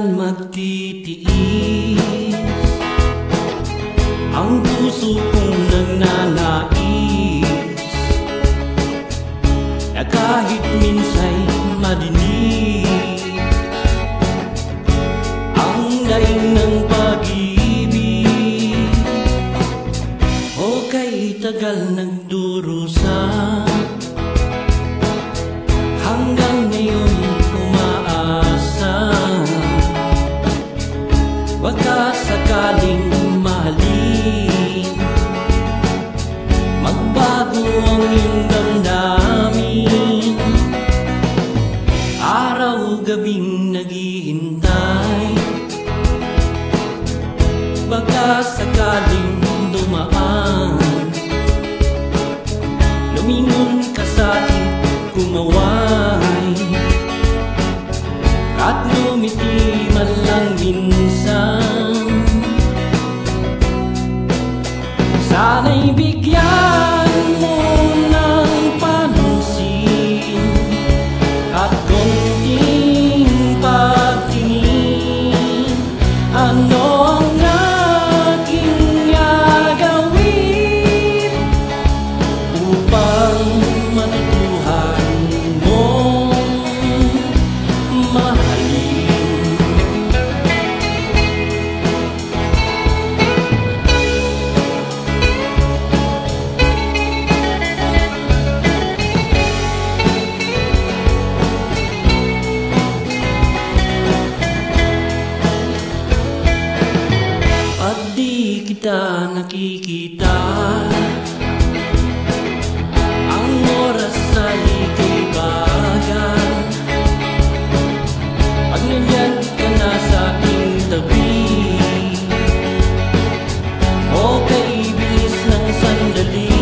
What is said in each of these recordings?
kailan magtitiis ang puso kong nagnanais na kahit minsa'y madinig ang daing ng pag-ibig. O kay tagal nagdurusa, hanggang ngayon umaasa, baka sakaling mahalin, magbago ang iyong damdamin. Araw-gabing naghihintay, baka sakaling dumaan, lumingon ka sa'kin, kumaway, at lumiti man lang minsan. Sana'y bigyan mo ng pansin at konting pagtingin. Ano ang aking gagawin upang matutuhan mong mahalin? Pag di kita nakikita, ang oras ay ika'y bagal. Pag nandyan ka na sa aking tabi, okay, bilis ng sandali.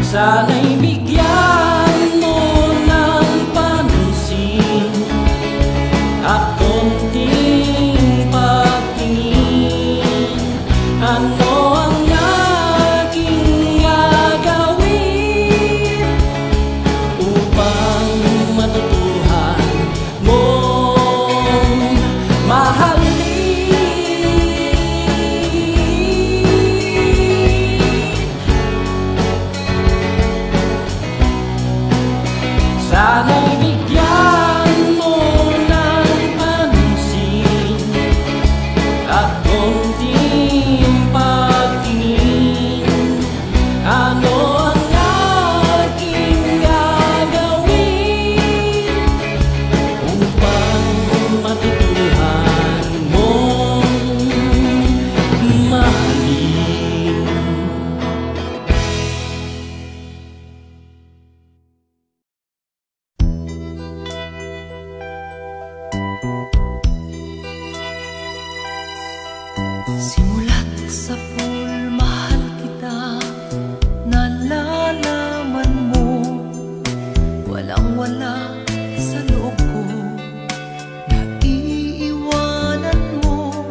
Sana'y bigyan mo ng pansin at konting pagtingin. Ano ang aking gagawin upang matutuhan mong mahalin? Sana'y bigyan mo ng pansin at konting pagtingin. Ano ang aking gagawin upang matutuhan mong mahalin? Simulat sa pool, mahal kita, nalalaman mo, walang-wala sa loob ko, naiiwanan mo.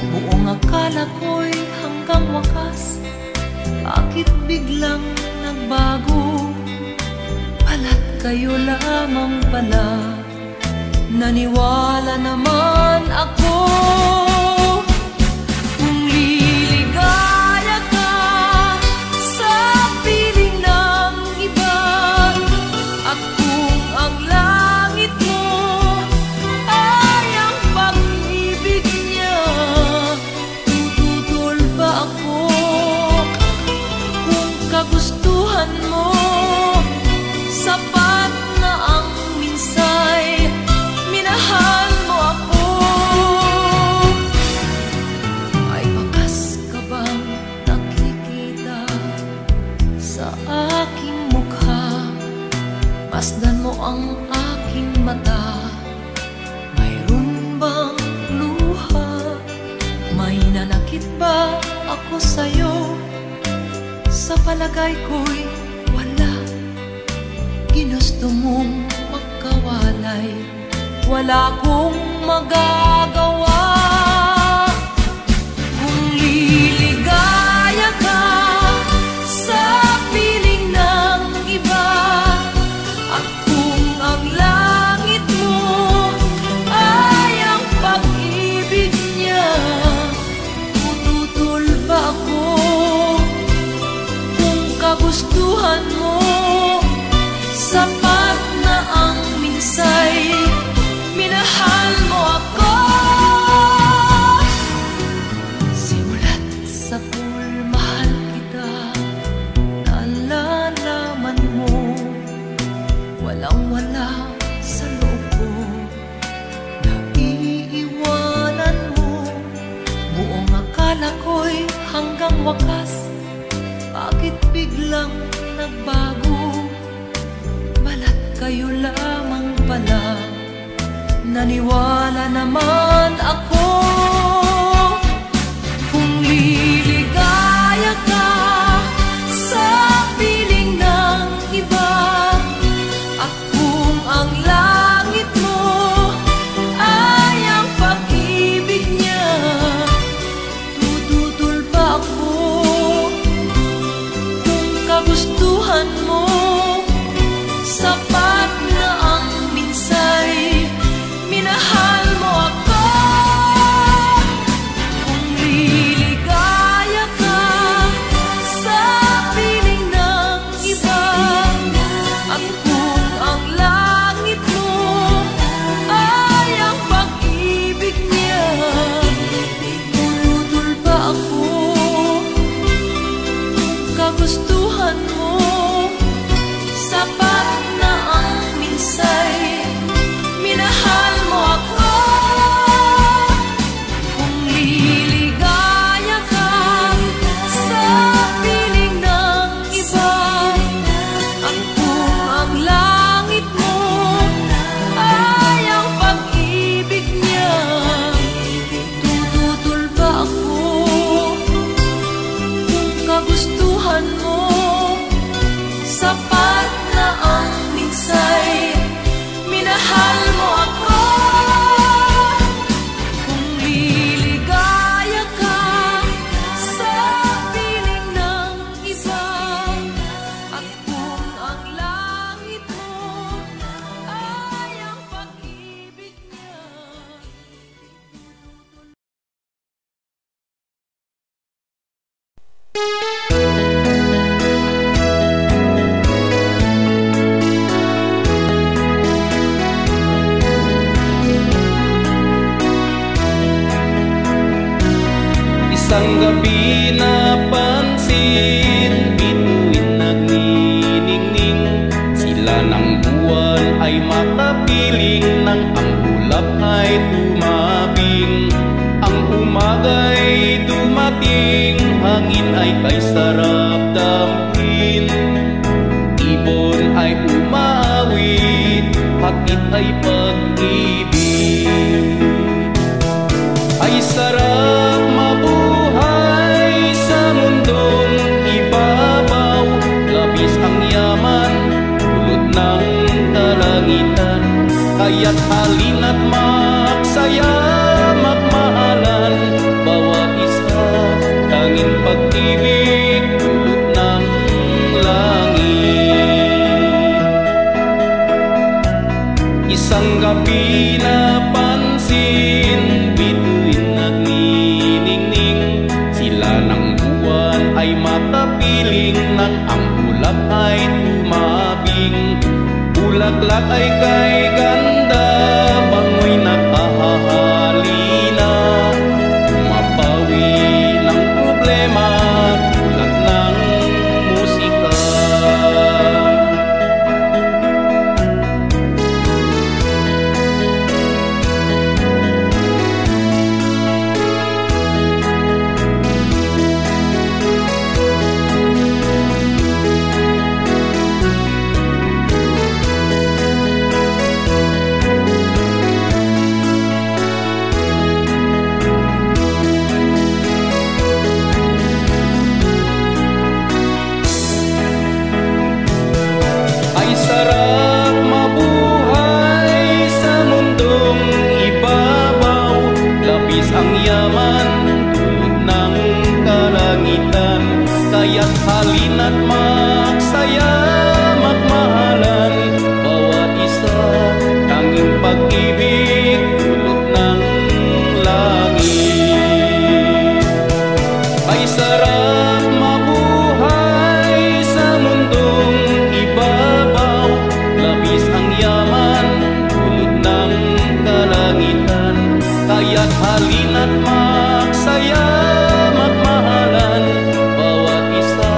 Buong akala ko'y hanggang wakas, bakit biglang nagbago? Pala't kayo lamang pala, naniwala naman ako. Kung liligaya ka sa piling ng iba, at kung ang langit mo ay ang pag-ibig niya, tututol ba ako? Kung kagustuhan mo sapat na ang minsay, minahal mo ako. May bakas ka bang nakikita sa aking mukha? Masdan mo ang aking mata, mayroon bang luha? May nanakit ba ako sa'yo? Sa palagay ko'y wala. Ginusto mong magkawalay, wala kong magagawa. Kung liligaya ka sa piling ng iba, at kung ang akala ko'y hanggang wakas, bakit biglang nagbago? Balat kayo lamang pala, naniwala naman ako. Kung liligaya ka sa piling ng iba, at kung ang langit mo ay ang pag-ibig niya, tututol ba ako? Kung kagustuhan mo sapat na ang minsay, minahal mo ako. Kung liligaya ka sa piling ng iba, at kung ang langit mo ay ang pag-ibig niya, tututol ba ako? Kagustuhan mo sapat na ang minsay, minahal mo ako. Kung liligaya ka sa piling ng iba, at kung ang langit mo ay ang pag-ibig niya, tututol ba ako? Kung kagustuhan mo sapat na ang minsay, minahal mo ako. Kung liligaya ka sa piling ng iba, at kung ang langit mo ay ang pag-ibig niya, Isang gabi napansin, bituin nagniningning, sila ng buwan ay makapiling, nang ang ulap ay tumabing. Ang umaga'y dumating, hangin ay kay sarap damhin. Ibon ay umawit, hakit ay pag-ibig. Ay sarap mabuhay sa mundong ibabaw, labis ang yaman, dulot ng kalangitan. Kaya't halina't magsaya, magmahalan, bawat isa, tanging pag-ibig, dulot ng langit. Isang gabi napansin, bituin nagniningning, sila ng buwan ay makapiling, nang ang ulap ay tumabing. Bulaklak ay kay ganda, bangoy nakahahalina, umapawi ng problema, tulad ng musika. Ay sarap mabuhay sa mundong ibabaw, labis ang yaman, dulot ng kalangitan. Kaya't halina't magsaya, magmahalan, bawat isa, tanging pag-ibig, dulot ng langit. Ay sarap mabuhay sa mundong ibabaw, labis ang yaman, dulot ng kalangitan. Kaya't halina't magsaya, magmahalan, bawat isa,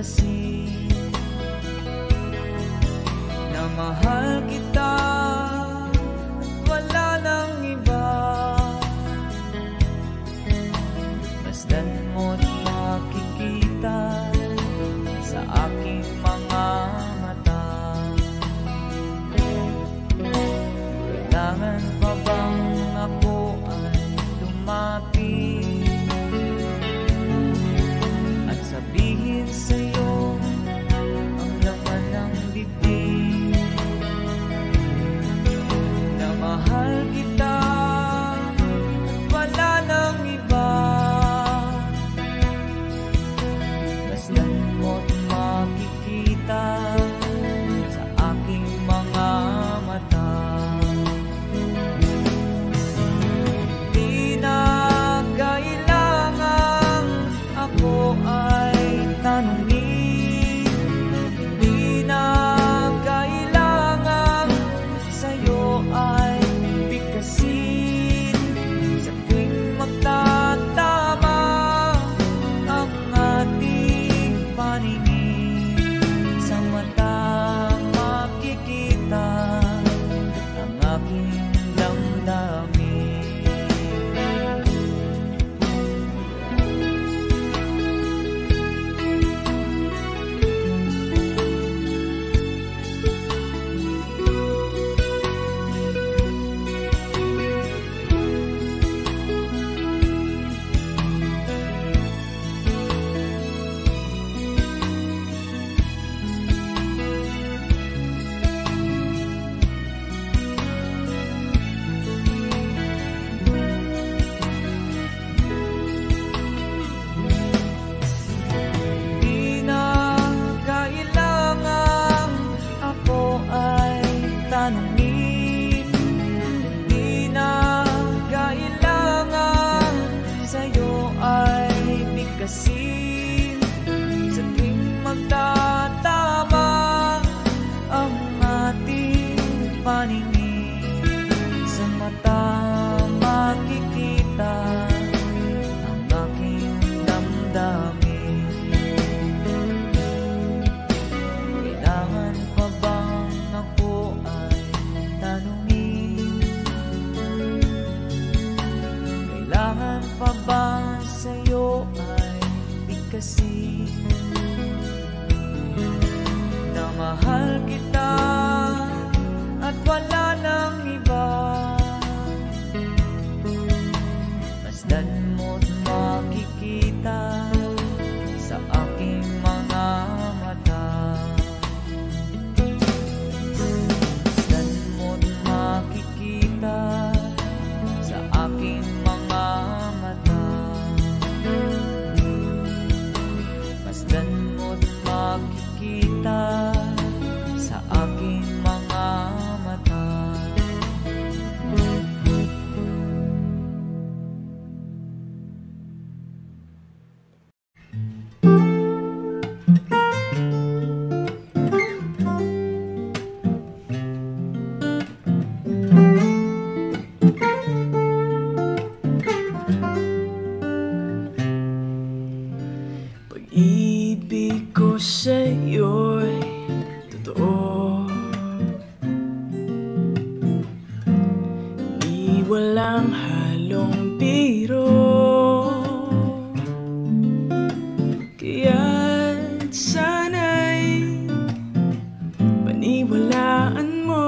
bigkasin na mahal kita, wala nang iba. Masdan mo't makikita sa aking mga mata. Kailangan pa bang ako ay lumapit at sabihin sa'yo ang laman ng bibig na mahal kita, wala nang iba. Masdan mo't makikita sa aking mga mata. Di na kailangang ako ay tanungin, di na kailangang sa'yo ay bigkasin. Sa tuwing magtatama ang ating paningin, sa mata makikita ang aking damdamin. Di na kailangang ako ay tanungin, di na kailangang sa'yo ay bigkasin. Sa tuwing magtatama ang ating paningin, sa mata makikita ang aking damdamin. Kailangan pa bang ako ay tanungin? Kailangan pa ba sa'yo ay bigkasin na mahal kita at wala nang iba? Masdan mo't makikita sa aking mga mata. Masdan mo't makikita sa aking mga mata. Masdan mo't makikita sa aking mga mata. Pag-ibig ko sa'yo'y totoo, di walang halong biro. Kaya't sana'y paniwalaan mo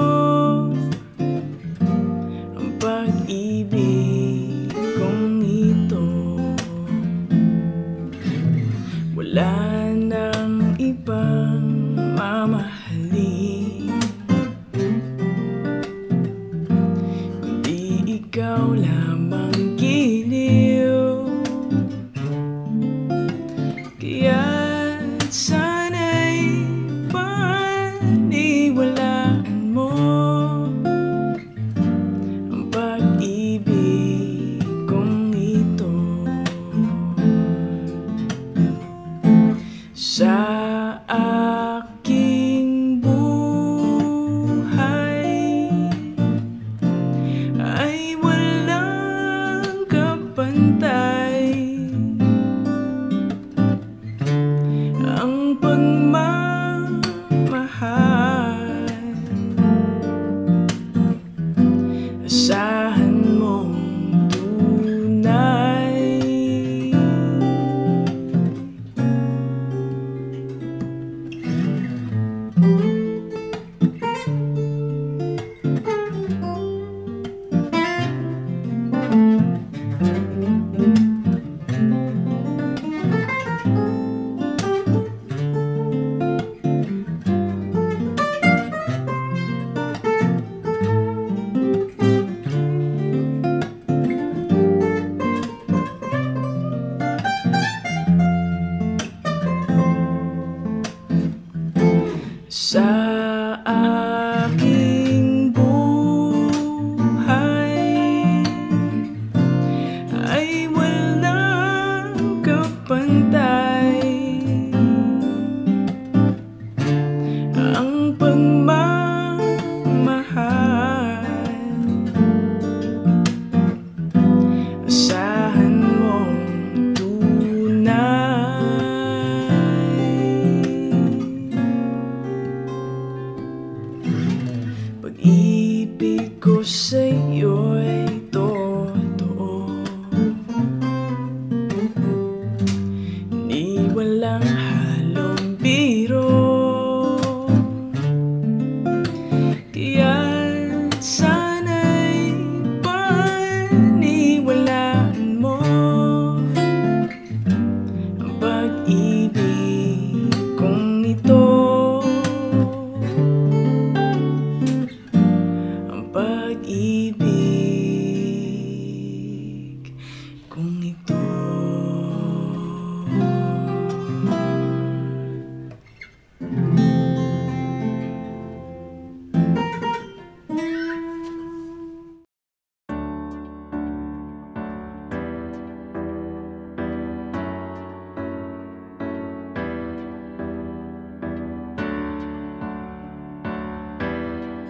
ang pag-ibig kong ito. Wala nang ibang mamahalin kundi ikaw lamang, giliw. Kaya't sana'y paniwalaan mo ang pag-ibig kong ito. walang halong biro. Kaya't sana'y paniwalaan mo ang pag-ibig kong ito, ang pag-ibig kong ito.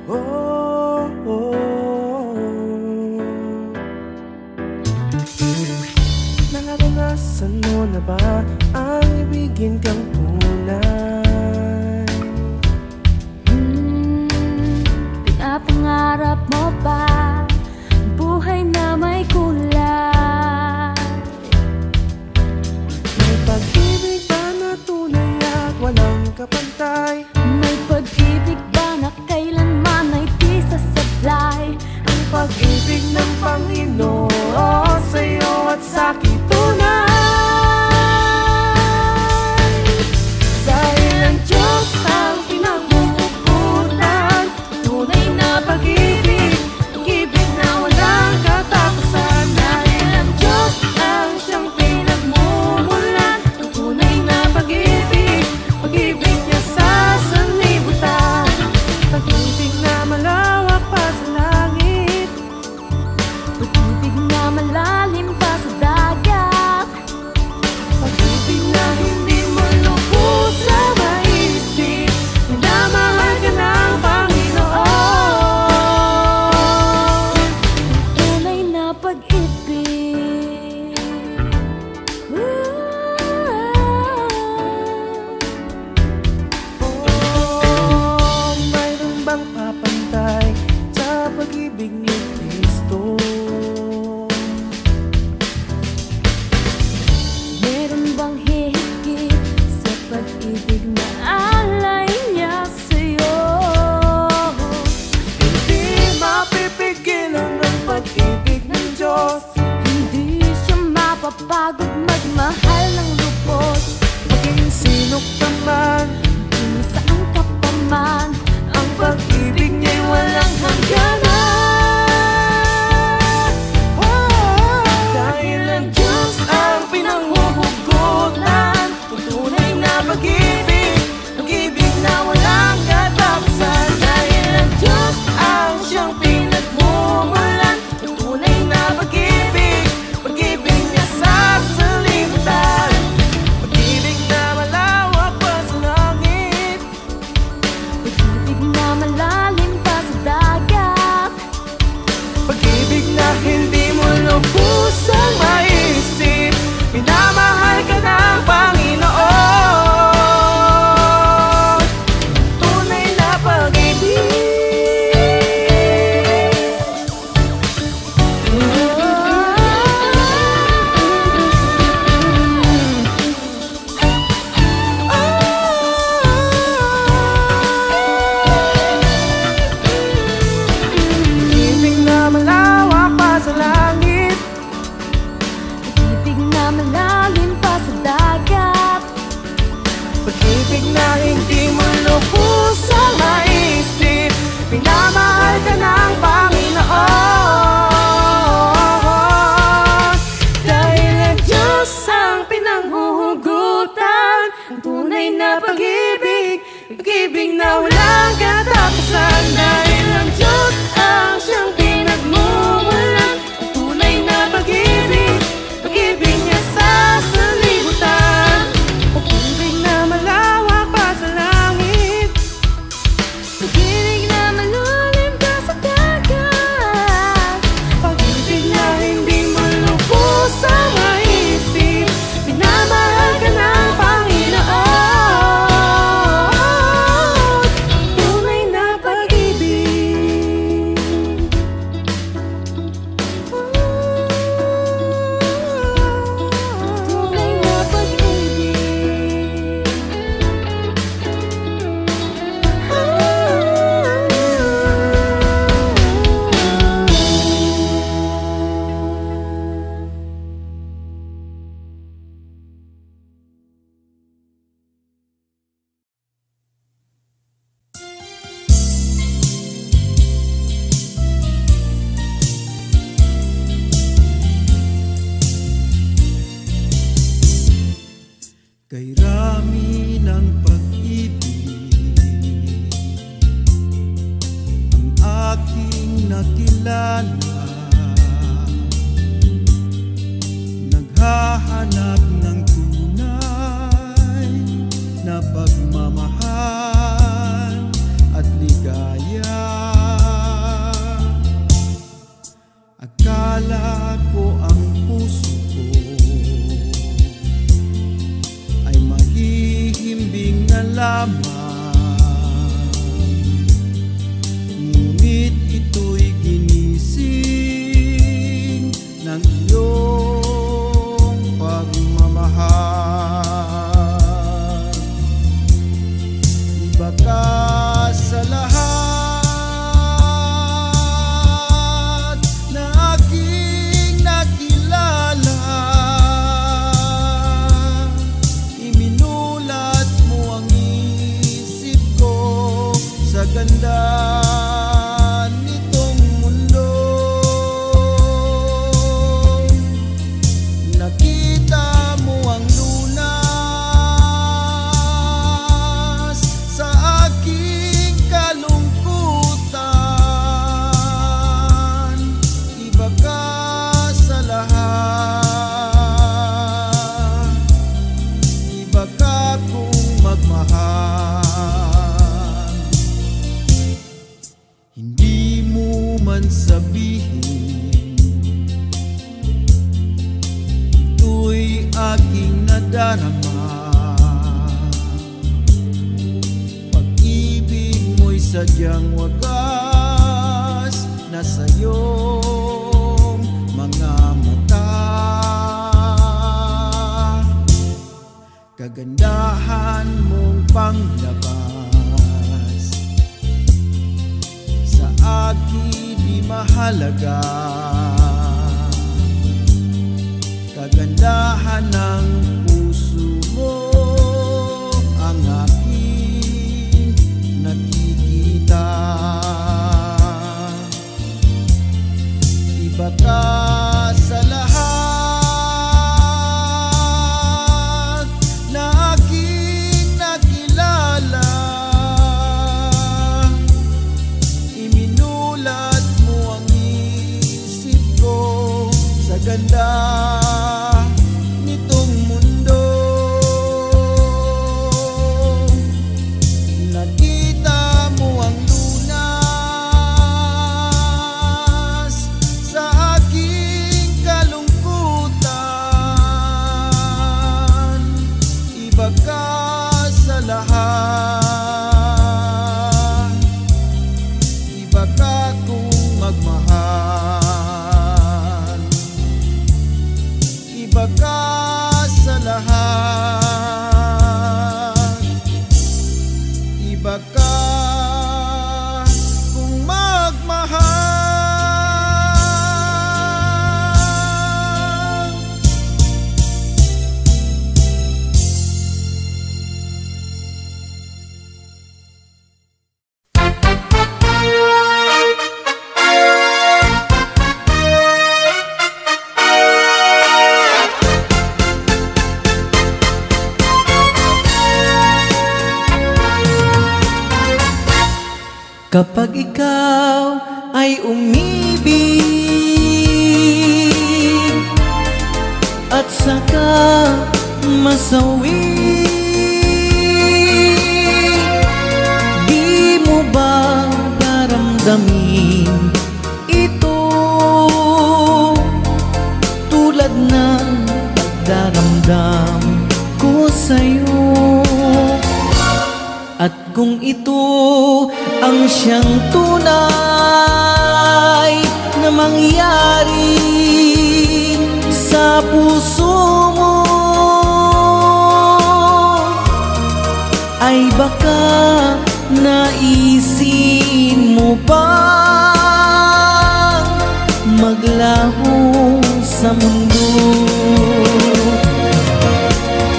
Oh, oh. Naranasan mo na ba ang ibigin kang tunay? Pinapangarap mo ba buhay na may kulay? May pag-ibig ba na tunay at walang kapantay? May pag-ibig ba na kailanman ay di sasablay? Ang pag-ibig ng Panginoon sa'yo at sa'kin tunay. Dahil ang Diyos ang pinagbubukutan, tunay na pag-ibig, pag-ibig na walang katapusan. Dahil ang Diyos ang siyang pinagmumulan, tunay na pag-ibig, pag-ibig niya sa sanlibutan. Pag-ibig na malawak pa sa langit, Pag-ibig na malalim pa sa dagat, pag-ibig na hindi mo lubos sa maisip, minamahal ka ng Panginoon. tunay na pag-ibig. Oh, mayroon bang papantay sa pag-ibig ni Kristo? Meron bang hihigit sa pag-ibig na alay niya sa'yo? Hindi mapipigilan ng pag-ibig ng Diyos. Hindi siya mapapagod magmahal ng lubos. Maging sino ka man, Kung saan ka pa man, ang pag-ibig niya'y walang hangganan. Dahil ang Diyos ang pinanghuhugutan, ang tunay na pag-ibig, pag-ibig na walang katapusan. Dahil ang Diyos ang siyang pinagmumulan, ang tunay na pag-ibig, pag-ibig niya sa sanlibutan. Pag-ibig na malawak pa sa langit, pag-ibig na malalim pa sa dagat, pag-ibig na hindi mo lubusang maisip, minamahal ka ng Panginoon. Tunay na pag-ibig. Pag-ibig na malawak pa sa langit, pag-ibig na malalim pa sa dagat, pag-ibig na hindi mo lubusang maisip, minamahal ka ng Panginoon. Dahil ang Diyos ang pinanghuhugutan, ang tunay na pag-ibig, pag-ibig na walang katapusan. Dahil ang Diyos ang siyang pinagmumulan, ang tunay na pag-ibig, pag-ibig niya sa sanlibutan. Pag-ibig na malawak pa sa langit, pag-ibig na malalim pa sa dagat, pag-ibig na hindi mo lubusang maisip, minamahal ka ng Panginoon. Tunay na pag-ibig. Kay rami ng pag-ibig ang aking nakilala, naghahanap ng tunay na pagmamahal at ligaya. Akala ko ang puso ko ay mahihimbing na lamang, ngunit ito'y ginising ng iyong pagmamahal. Iba ka sa lahat na aking nakilala, iminulat mo ang isip ko sa ganda nitong mundo. Nakita mo ang lunas sa aking kalungkutan. Iba ka sa lahat, iba ka kung magmahal. Hindi mo man sabihin, ito'y aking nadarama. Pag-ibig mo'y sadyang wagas na sa'yong mga mata. Kagandahan mong panglabas sa akin di mahalaga. Kagandahan ng puso mo ang aking nakikita. Iba ka sa lahat na aking nakilala, iminulat mo ang isip ko sa ganda nitong mundo. Nakita mo ang lunas sa aking kalungkutan. Iba ka sa lahat, iba ka kung magmahal. Iba ka sa lahat, iba ka kung magmahal. Kapag ikaw ay umibig at saka masawi, di mo ba naramdamin ito tulad ng pagdaramdam ko sa'yo? At kung ito ang siyang tunay na mangyari sa puso mo, ay baka naisin mo bang maglaho sa mundo?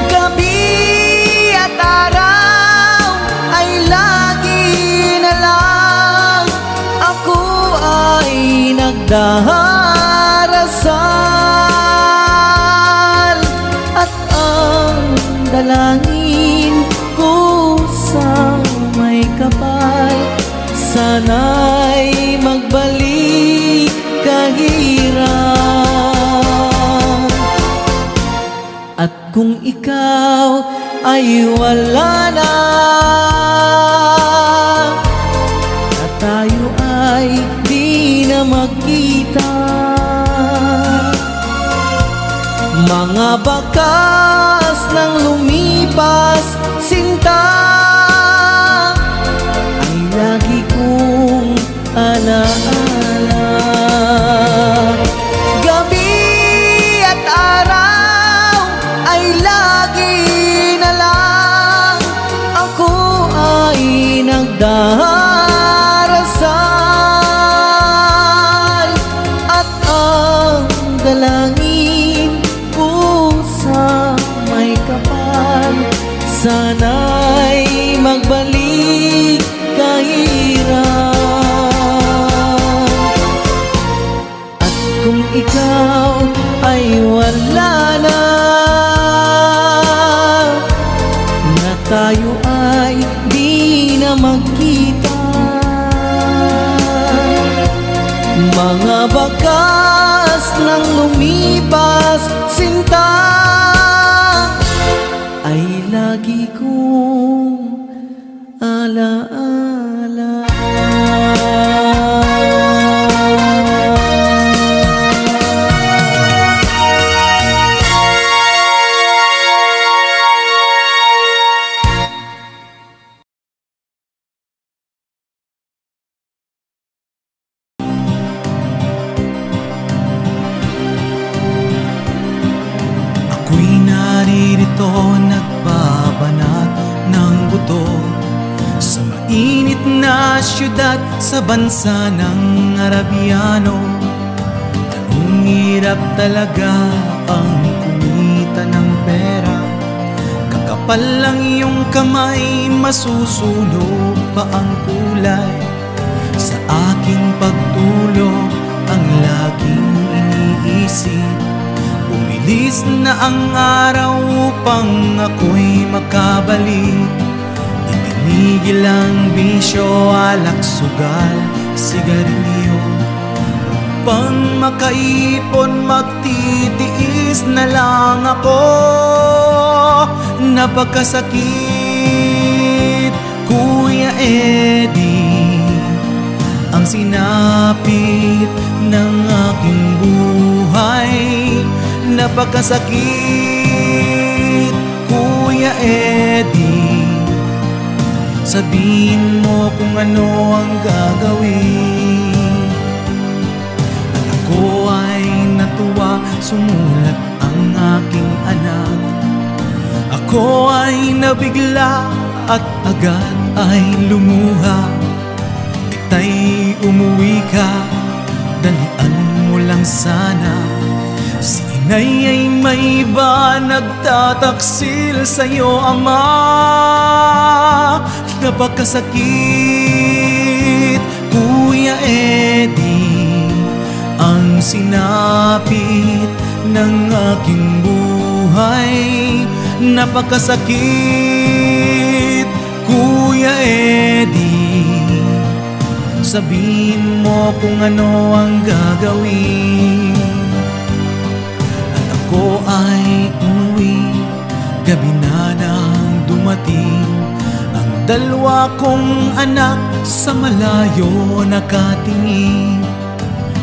Gabi at araw ay lagi na lang ako ay nagdarasal, at ang dala At kung ikaw ay wala na, at tayo ay di na magkita, mga bakas ng lumipas sinta ay lagi kong alaala. Gabi at araw ay lagi na lang ako ay nagdarasal, at ang dalangin ko sa may kapal, sana'y magbalik kahirap. At kung ikaw ay wala na, na tayo ay di na magkita, mga bakas ng lumipas sinta ay lagi kong alaala. Ako'y naririto nagbabanat ng buto sa mainit na syudad sa bansa ng Arabiano. Anong hirap talaga ang kumita ng pera, kakapal lang yung kamay, masusunog pa ang kulay. Sa aking pagtulog ang laging iniisip, bumilis na ang araw upang ako'y makabalik. Itinigil ang bisyo, alak, sugal, sigarilyo, upang makaipon magtitiis na lang ako. Napakasakit, Kuya Eddie, ang sinapit ng aking buhay. Napakasakit, Kuya Eddie, sabihin mo kung ano ang gagawin. At ako ay natuwa, sumulat ang aking anak. Ako ay nabigla at agad ay lumuha. Itay, umuwi ka, dalian mo lang sana. Si inay ay may iba, nagtataksil sa'yo, ama. Napakasakit, Kuya Eddie, ang sinapit ng aking buhay. Napakasakit, Kuya Eddie, sabihin mo kung ano ang gagawin. At ako ay umuwi, gabi na nang dumating. Ang dalawa kong anak sa malayo nakatingin,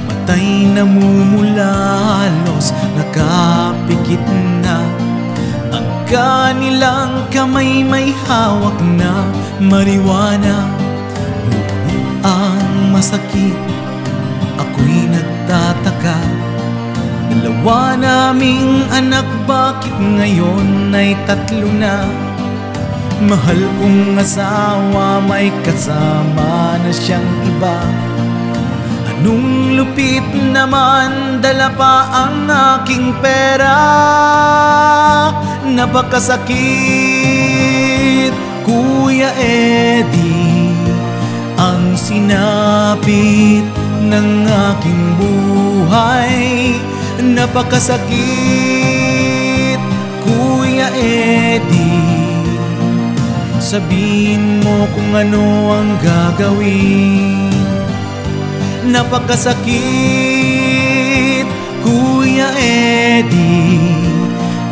matay namumula, halos nakapikit na. Ang kanilang kamay may hawak na marijuana. Ngunit ang masakit, ako'y nagtataka. Dalawa naming anak, bakit ngayon ay tatlo na? Mahal kong asawa, may kasama na siyang iba. Anong lupit naman, dala pa ang aking pera. Napakasakit, Kuya Eddie, ang sinapit ng aking buhay. Napakasakit, Kuya Eddie, sabihin mo kung ano ang gagawin. Napakasakit, Kuya Eddie,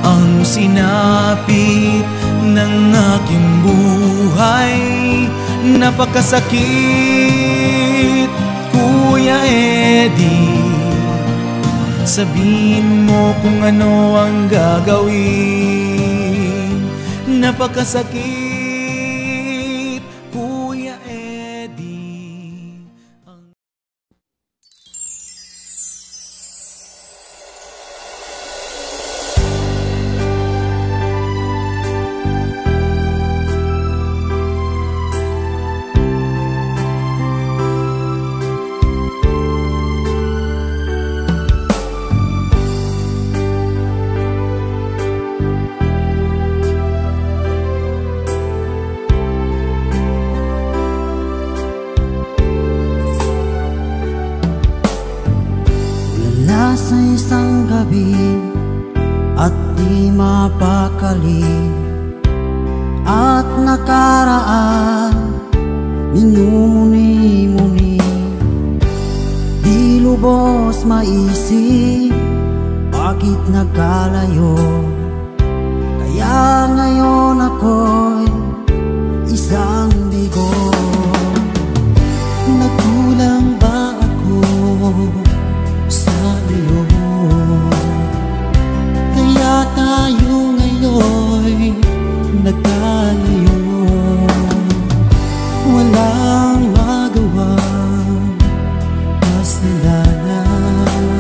ang Iyong sinapit ng aking buhay. Napakasakit, Kuya Eddie. Sabihin mo kung ano ang gagawin. Napakasakit, Kuya Eddie. Sa isang gabi at di mapakali at nakaraan, minumuni-muni, di lubos maisip bakit nagkalayo. Kaya ngayon ako'y isang bigo. Nagkulang ba ako sa iyo? Kaya tayo ngayon'y nagkalayo. Walang magawang kasalanan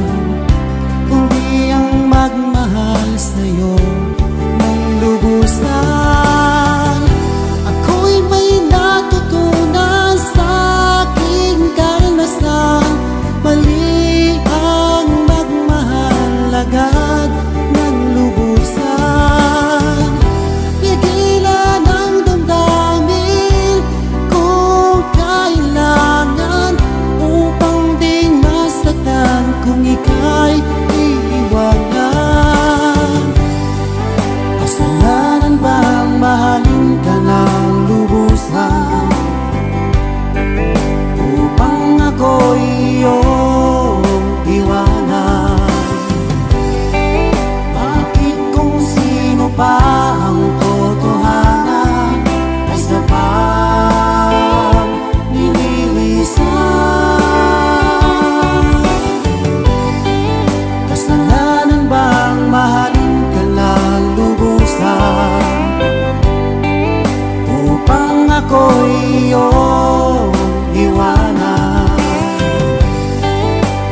kundi ang magmahal sa'yo ng lubusan. Ako'y may natutunan sa aking karanasan. Mali ang magmahal agad ng lubusan. Pigilan ang damdamin kung kailangan upang di masaktan kung ika'y iiwanan. Kasalanan bang mahalin ka ng lubusan upang ako'y iyong iwanan? Bakit kung sino pa ang totohanan ay sapat nililisan? Kasalanan bang mahalin ka ng lubusan upang ako'y iyong iwanan?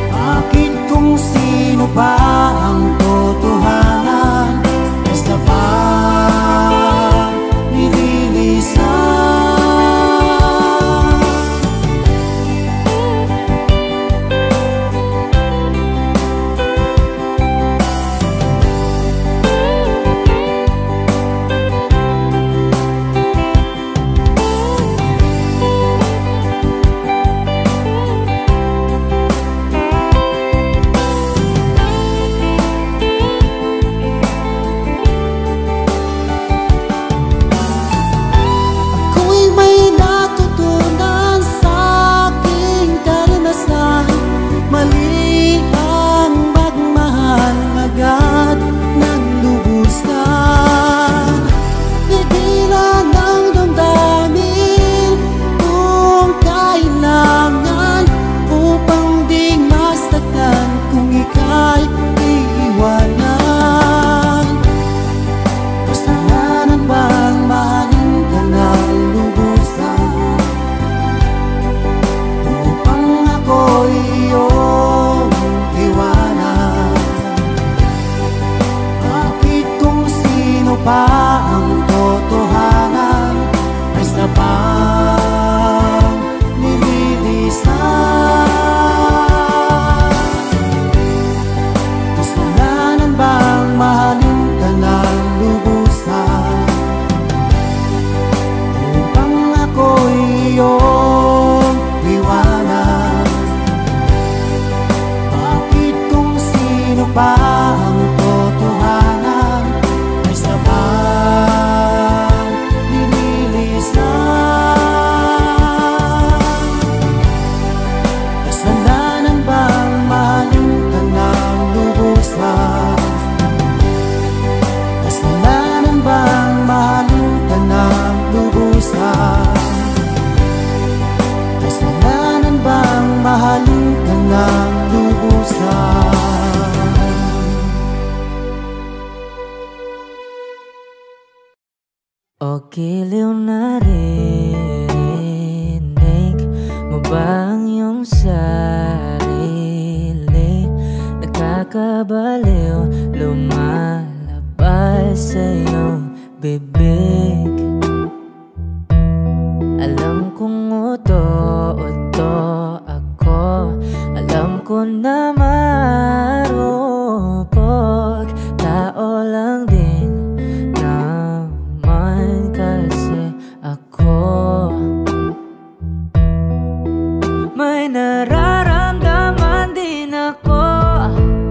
Bakit kung sino pa ang totohanan ay sapat nililisan? Ako'y may natutunan sa aking karanasan. Mali ang magmahal agad ng lubusan. Pigilan ang damdamin kung kailangan upang di masaktan kung ika'y iiwanan. Kasalanan bang mahalin ka ng lubusan upang ako'y iyong iwanan? Bakit kung sino pa ang totohanan ay sapat nililisan? Kasalanan bang mahalin ka ng lubusan upang ako'y iyong iwanan? Bakit kung sino pa ang totohanan ay sapat O giliw narinig mo ba ang iyong sarili? Nakakabaliw, lumalabas sa iyong bibig. Alam kong uto-uto ako, alam ko na marupok, tao lang din naman kasi ako. May nararamdaman din ako,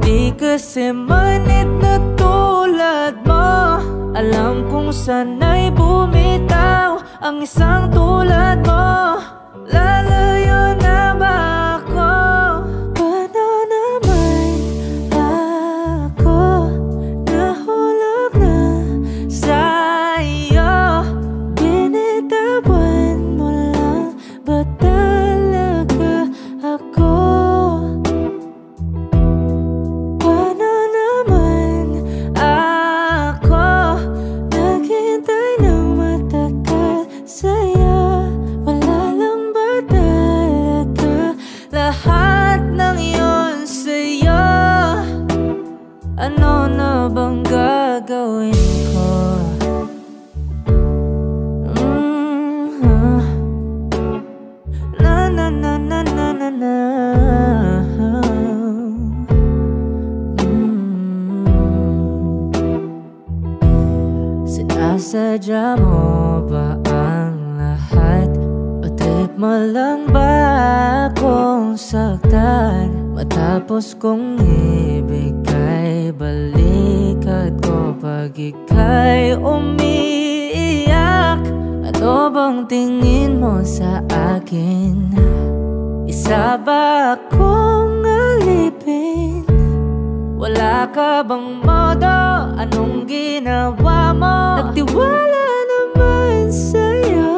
di kasi manit na tulad mo. Alam kong sana'y bumitaw ang isang tulad mo. Lalayo na ba ako? Paano naman ako nahulog na sa'yo? Binitawan mo lang ba talaga ako? Paano naman ako naghintay ng matagal sa'yo? Wala lang ba talaga lahat ng iyon sa'yo? Ano na bang gagawin ko? Na na na na na na na. Sinasadya mo ba ang lahat? O trip mo lang ba akong saktan? Matapos kong ibigay balikat ko pag ika'y umiiyak. Ano bang tingin mo sa akin? Isa ba akong alipin? Wala ka bang modo? Anong ginawa mo? Nagtiwala naman sa'yo.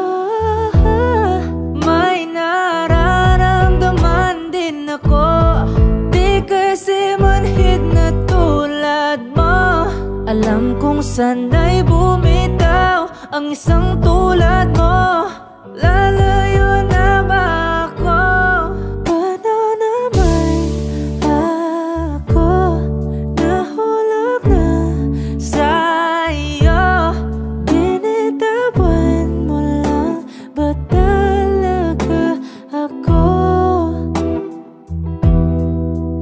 May nararamdaman din ako, di kasi manhid na tulad mo. Alam kong sana'y bumitaw ang isang tulad mo. Lalayo na ba ako? Paano naman ako nahulog na sa'yo? Binitawan mo lang ba talaga ako?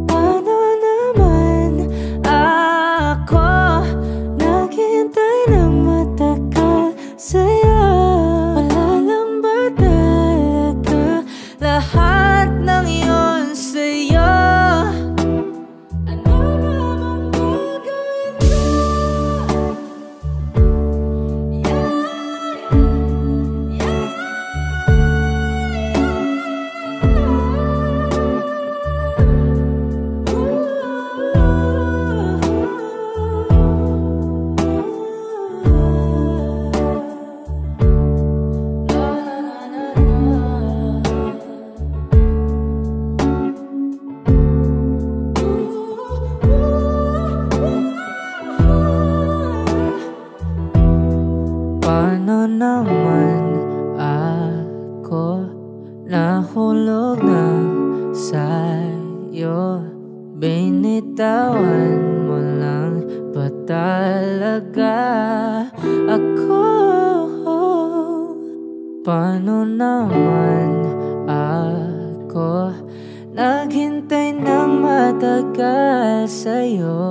Paano naman ako naghintay ng matagal sa'yo? Wala lang ba talaga lahat ng iyon sa'yo? Ano naman gagawin ko? Paano naman ako nahulog na sa'yo? Binitawan mo lang ba talaga ako? Paano naman ako naghintay ng matagal sa'yo?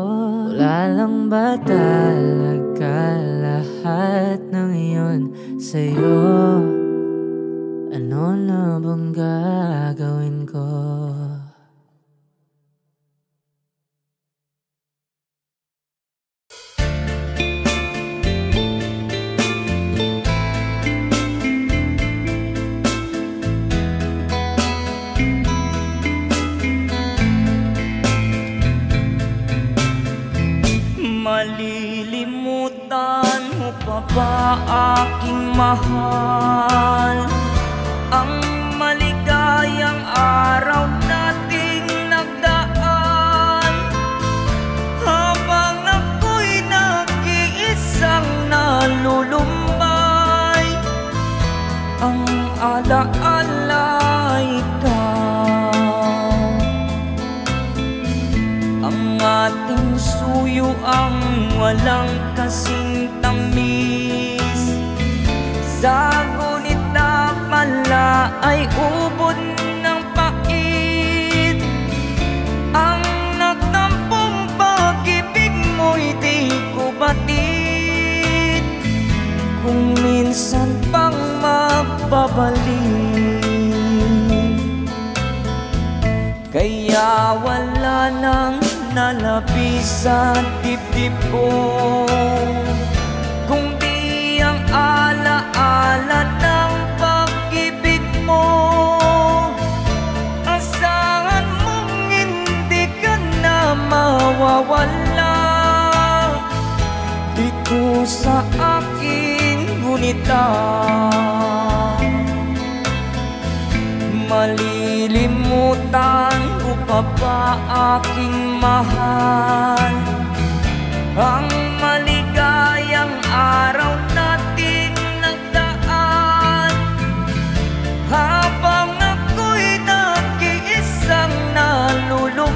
Wala lang ba talaga lahat ng iyon sa'yo? Ano na bang gagawin ko? Malilimutan mo pa ba aking mahal? Ang maligayang araw nating nagdaan, habang ako'y nag-iisang nalulumba walang kasing tamis. Sa ngunit na pala ay ubod ng pait. Ang nagtampong pag-ibig mo'y di ko batid. Kung minsan pang magbabalik, kaya wala nang nalapis sa dibdib ko, kung di ang alaala ng pag-ibig mo. Asahan mong hindi ka na mawawala. Di ko sa akin gunita, malilimutan ko pa ba aking mahal ang maligayang araw nating nagdaan, habang ako'y nag-iisang nalulumbay.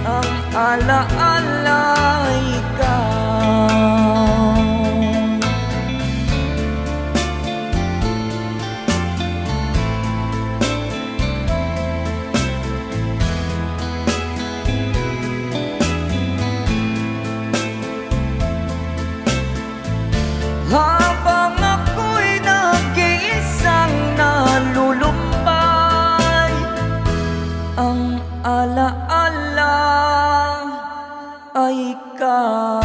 Ang ala-ala ikaw. Habang ako'y nag-iisang nalulumbay, ang ala-ala ay ikaw.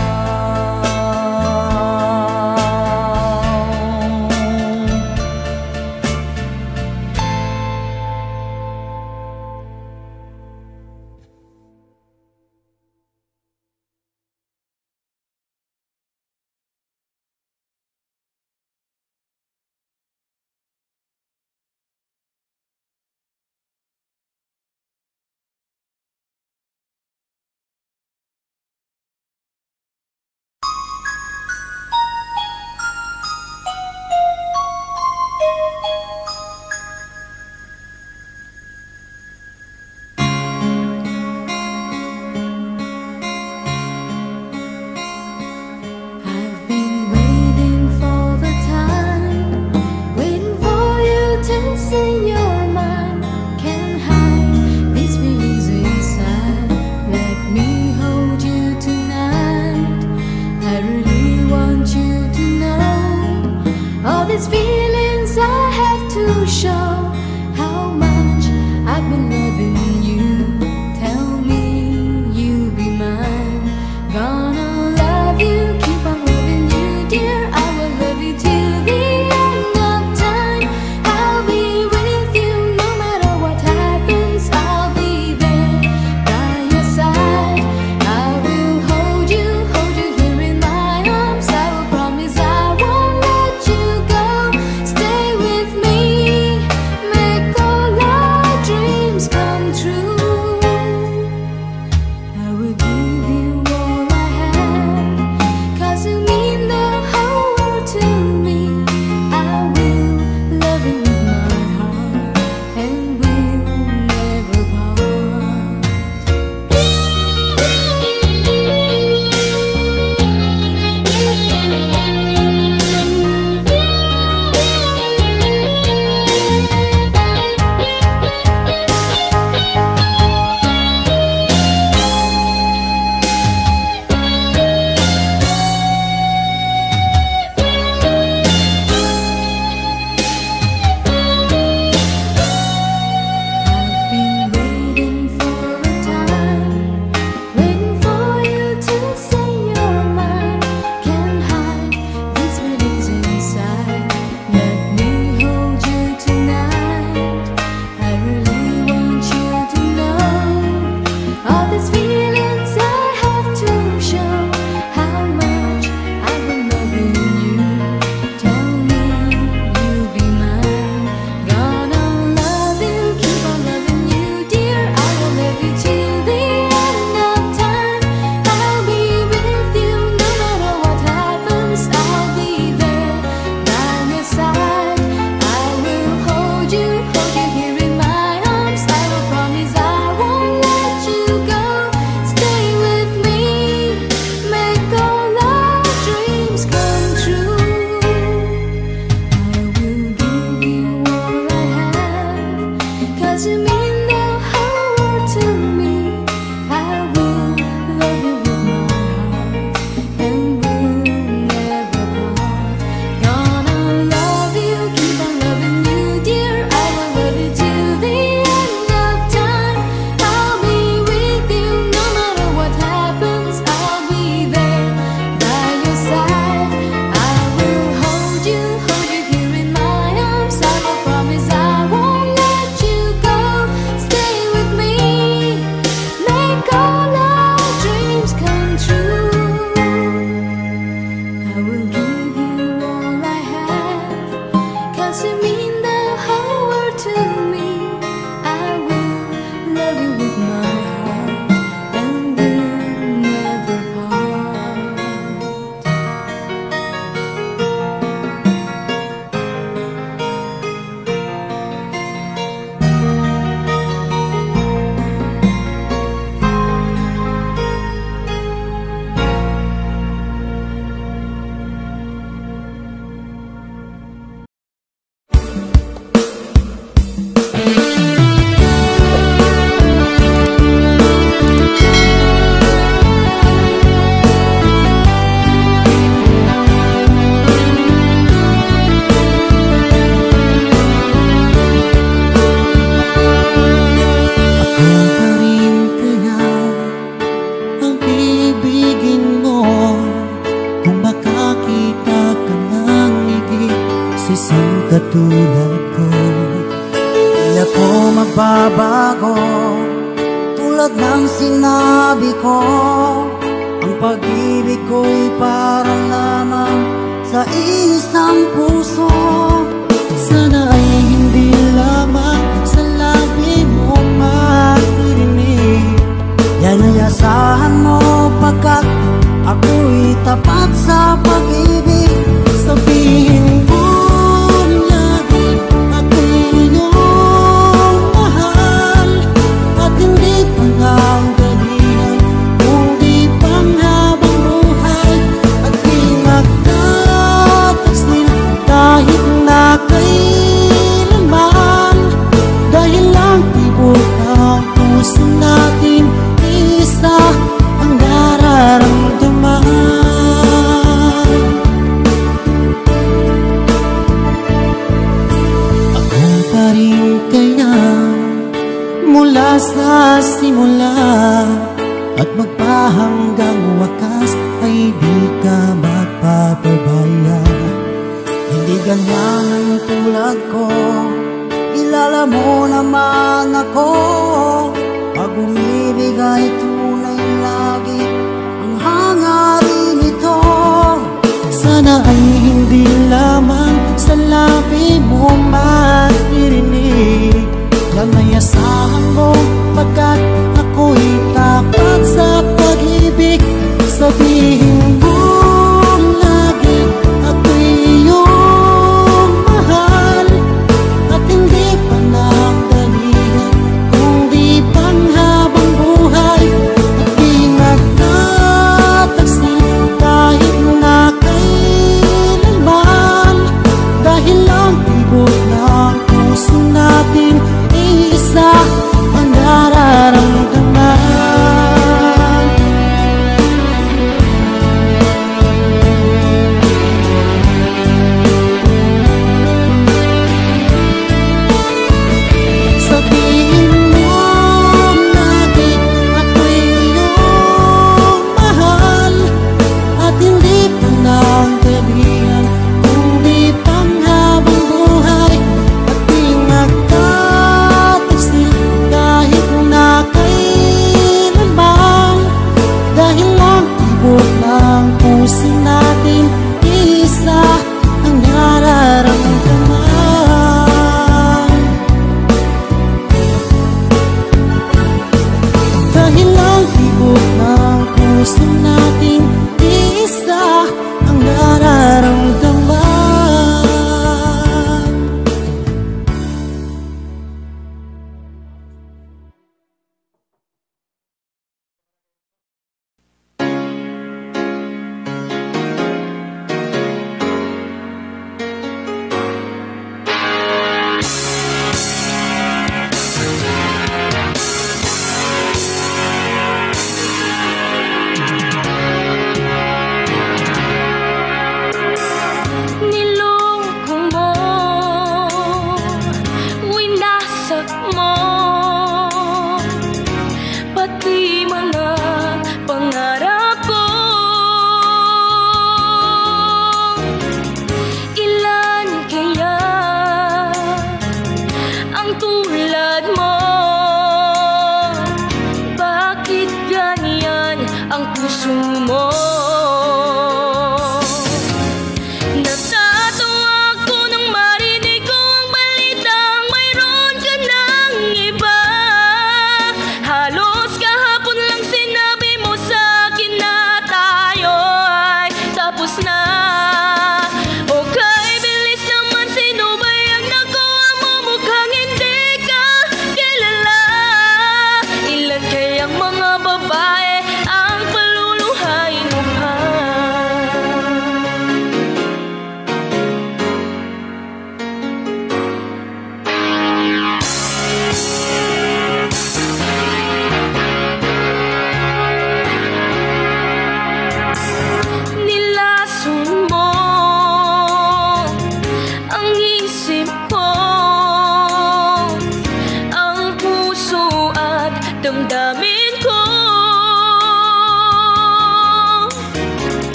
isang katulad ko. Di ako magbabago, tulad ng sinabi ko. Ang pag-ibig ko'y para lamang sa isang puso. Sana ay hindi lamang sa labi mo maririnig. Yan ay asahan mo pagkat ako'y tapat sa pag-ibig. Sabihin mo lagi ako'y iyong mahal, at hindi pa lang galingan kundi pang habang buhay. At di magtataksil kahit na kailanman, dahil lang tibok ang puso natin isa ang nararamdaman. Ako pa rin kaya mula sa simula, at magpahanggang wakas ay di ka magpapabaya. Hindi ganyan ang tulad ko, kilala mo naman ako. Pag umibig ay tunay lagi ang hangarin nito. Sana ay hindi lamang sa labi mo maririnig. Yan ay asahan mo pagkat ako'y tapat sa pag-ibig. Sabihin mo lagi ako'y iyong mahal, at hindi pa nang dahilan kundi pang habang buhay.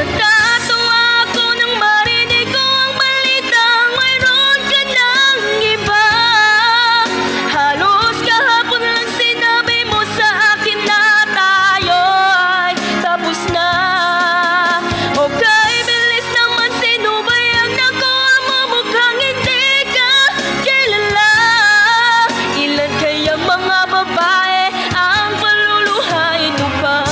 Natatawa ako nang marinig ko ang balitang mayroon ka ng iba. Halos kahapon lang sinabi mo sa akin na tayo'y tapos na. Okay, bilis naman, sino ba yung nakuha mo? Mukhang hindi ka kilala. Ilan kaya mga babae ang paluluhain mo pa?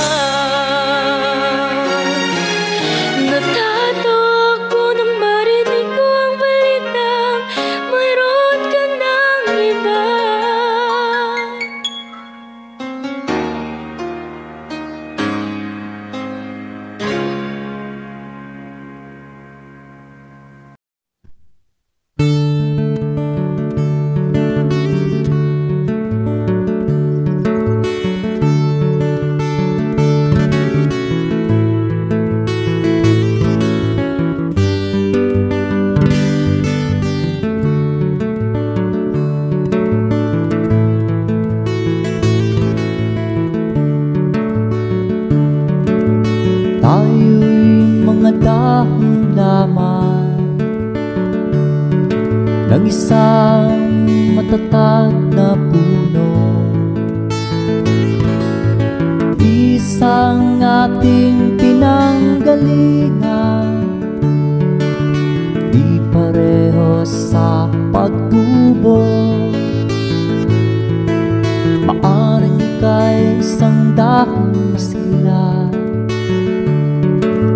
Natatawa ako nang marinig ko ang balitang mayroon ka ng iba. Tayo'y mga dahon lamang ng isang matatag na puno, isang ating pinanggalingan, di pareho sa pagtubo. Maaring ika'y isang dahon masigla,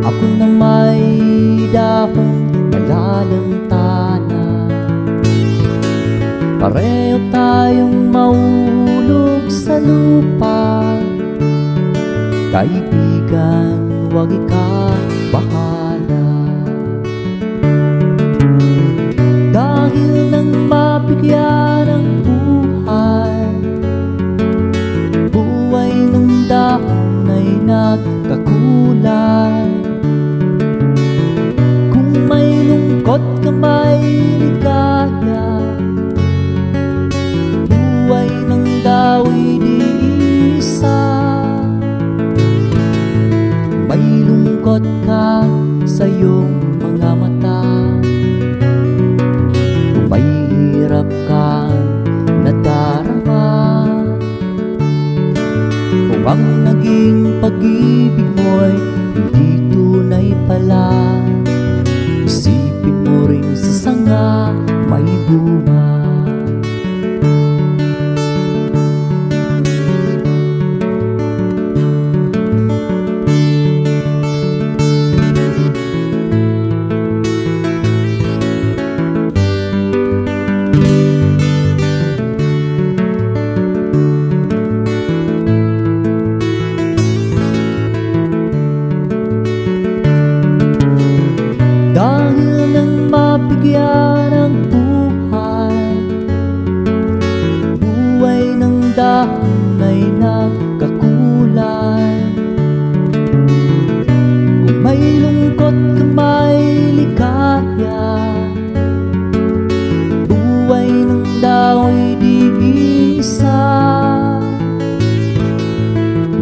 ako na may dahong nalalantana. Pareho tayong mahulog sa lupa. Kaibigan, huwag ikabahala. Dahil nang mabigyan ng buhay, buhay ng dahon ay nagkakulay. Lungkot ka may ligaya, buhay ng dawi di isa. May lungkot ka sa iyong mga mata, kung may hirap kang nadarama, kung ang naging pag-ibig mo'y hindi tunay pala, isipin mo rin sa sanga may bunga. Dahil nang mabigyan ng buhay, buhay ng dahon ay nagkakulay. Kung may lungkot ka may ligaya, buhay ng dawi di isa.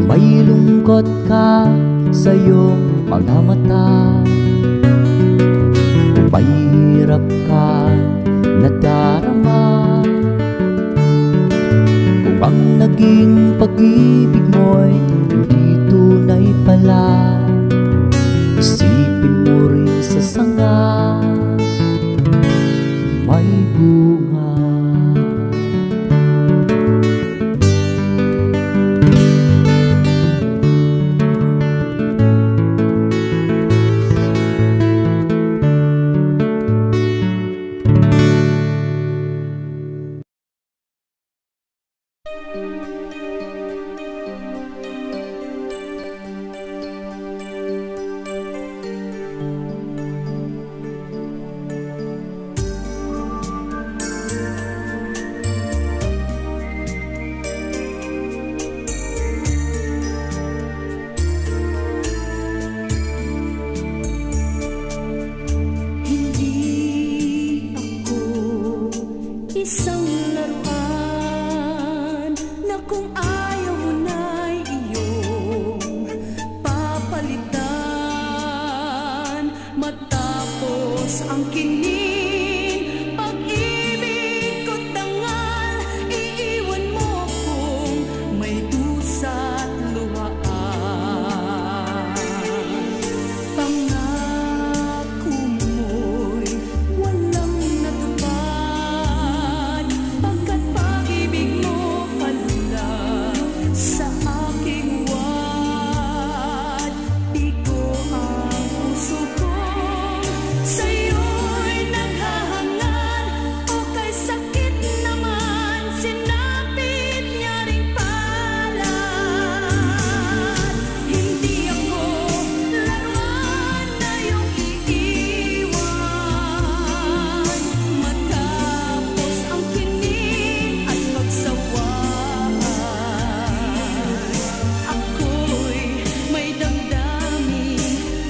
May lungkot ka sa iyong mga mata, may hirap ka nadarama, kung ang naging pag-ibig mo'y hindi tunay pala, isipin mo rin sa sanga may bunga. matapos ang kinin. Pag-ibig ko't dangal, iiwan mo kung may dusa't luhaan. Pangako mo'y walang natupad, pagkat pag-ibig mo pala sa aking wad. Di ko ang puso ko sa'yo'y naghahangad, o kay sakit naman sinapit niya ring palad. Hindi ako laruan na iyong iiwan, matapos ang kinin at pagsawaan. Ako'y may damdamin,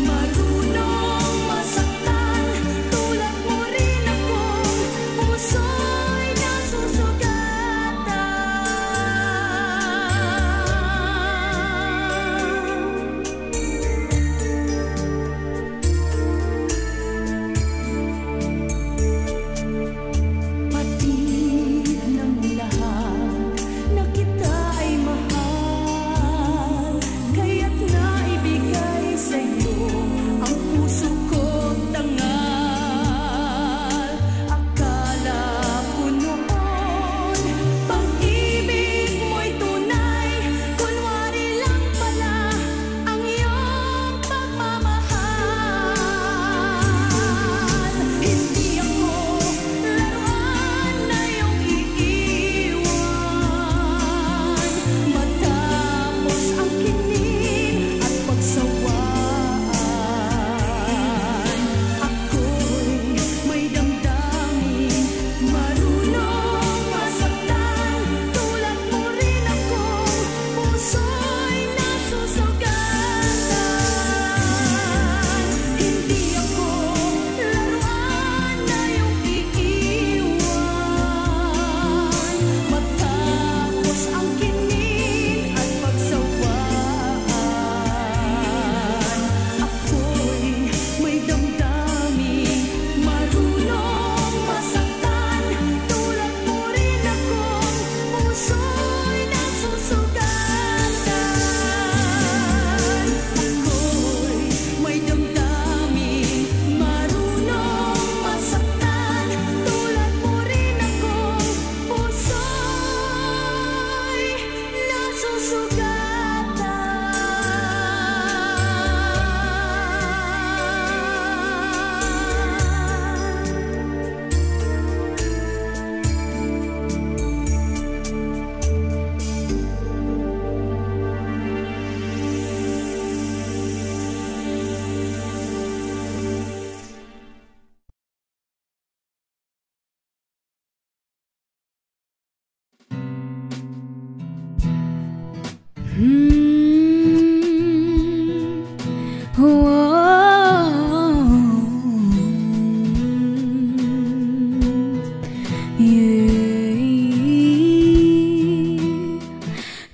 marunong masaktan, tulad mo rin akong puso'y nasusugatan. Patid ng lahat na kita ay mahal, kaya't naibigay sa'yo ang puso ko't dangal. Akala ko noon pag-ibig mo'y tunay, kunwari lang pala ang iyong pagmamahal. Hindi ako laruan na iyong iiwan, matapos ang kinin at pagsawaan. Ako'y may damdamin, marunong masaktan, tulad mo rin akong puso'y nasusugatan. Hindi ako laruan na iyong iiwan, matapos ang kinin at pagsawaan. Ako'y may damdamin, marunong masaktan, tulad mo rin akong puso'y nasusugatan. Ako'y may damdamin, marunong masaktan, tulad mo rin akong puso'y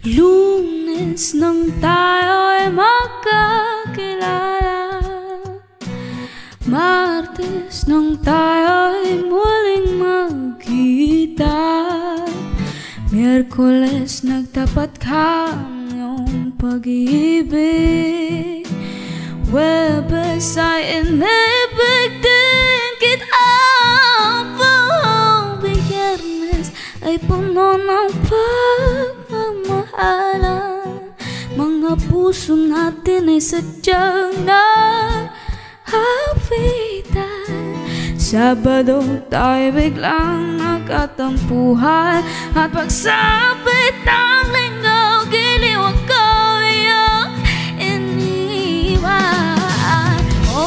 Lunes nang tayo'y magkakilala, Martes nang tayo'y muling magkita, Miyerkules nagtapat ka ng iyong pag-ibig, Huwebes ay inibig din kita, Biyernes ay puno ng pagmamahalan, mga puso natin ay sadyang naghahapitan. Sabado tayo biglang nagkatampuhan, at pagsapit ng linggo, giliw ako iyong iniwan.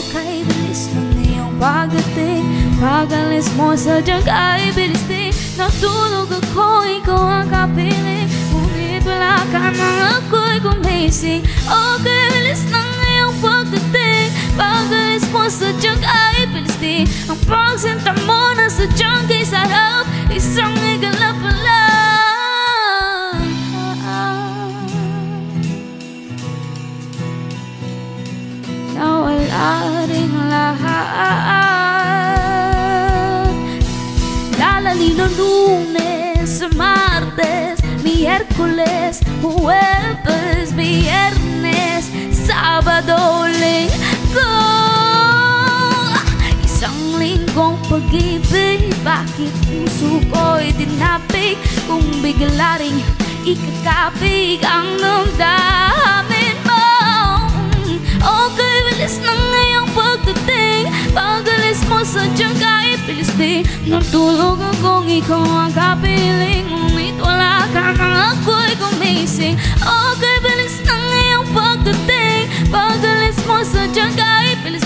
Okay, bilis ng iyong pagdating, pag-alis mo sadyang ay bilis din. Natulog ako, ikaw ang kapiling, ngunit wala ka nang ako'y gumising. Okay, bilis ng iyong pagdating, pag-alis mo sadyang ay bilis din. Ang pagsinta mo na sadyang kay sarap, isang igalap lang. Nawala rin lahat. Miyerkules, Huwebes, Biyernes, Sabado, Linggo. Isang linggong pag-ibig, bakit puso ko'y tinapik? Kung bigla ring ikakapig ang damdamin mo. Okay, bilis na ngayong pagdating, pag-alis mo sadyang kahit bilis din. Natulog akong ikaw ang kapiling, ngunit wala ka kang ako'y gumising. Okay, bilis na ngayong pagdating, pag-alis mo sadyang kahit bilis